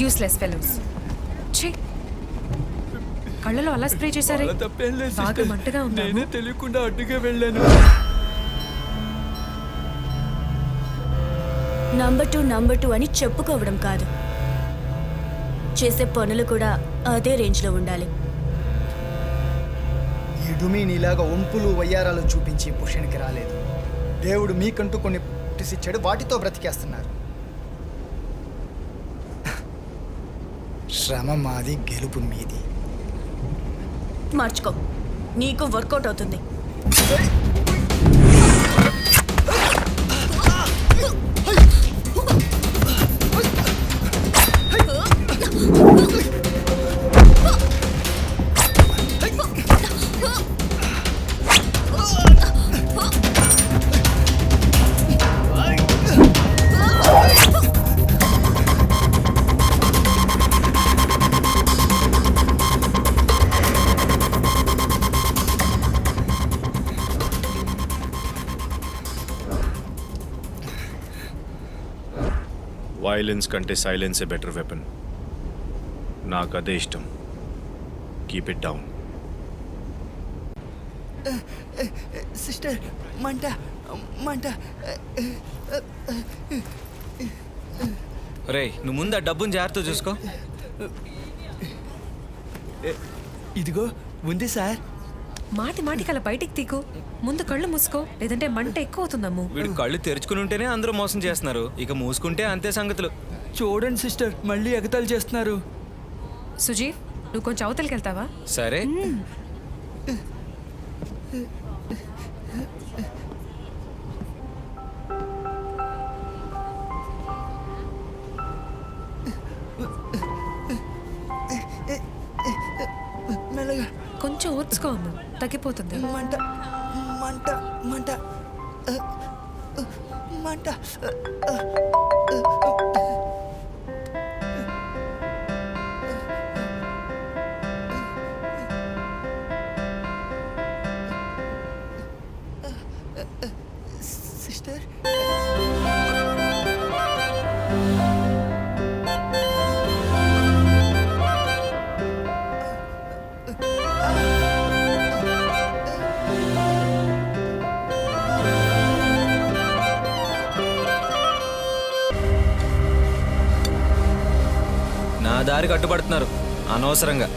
Useless fellows. ఛీ, కళ్ళలో అలా స్ప్రే చేశారే. బాగా మంటగా ఉందా? నేనే తెలియకుండా అడ్డుగా వెళ్ళాను. నంబర్ టూ అని చెప్పుకోవడం కాదు, చేసే పనులు కూడా అదే రేంజ్లో ఉండాలి. ఈ డుమీ నీలాగా ఒంపులు వయ్యారాలు చూపించి పుష్యానికి రాలేదు. దేవుడు మీకంటూ కొన్ని పుట్టిసిచ్చాడు, వాటితో బ్రతికేస్తున్నారు. శ్రమ మాది, గెలుపు మీది. మార్చుకో, నీకు వర్కౌట్ అవుతుంది. వైలెన్స్ కంటే సైలెన్స్ ఏ బెటర్ వెపన్. నాకు అదే ఇష్టం. Keep it down. సిస్టర్, మంట మంట. రే, నువ్వు ముందు ఆ డబ్బుని జాగ్రత్త చూసుకో. ఇదిగో ఉంది సార్. మాటికి అలా బయటికి తీకు. ముందు కళ్ళు మూసుకో, లేదంటే మంట ఎక్కువ అవుతుందమ్ము. వీడు కళ్ళు తెరుచుకుని ఉంటేనే అందరూ మోసం చేస్తున్నారు, ఇక మూసుకుంటే అంతే సంగతులు. చూడండి సిస్టర్, మళ్ళీ ఎగతాళి చేస్తున్నారు. సుజీవ్, నువ్వు కొంచెం అవతలికి వెళ్తావా? సరే. మెల్లగా. కొంచెం ఓర్చుకో అమ్ము, తగ్గిపోతుంది. మంట మంట మంట మంట. సిస్టర్, నా దారికి అడ్డుపడుతున్నారు అనవసరంగా.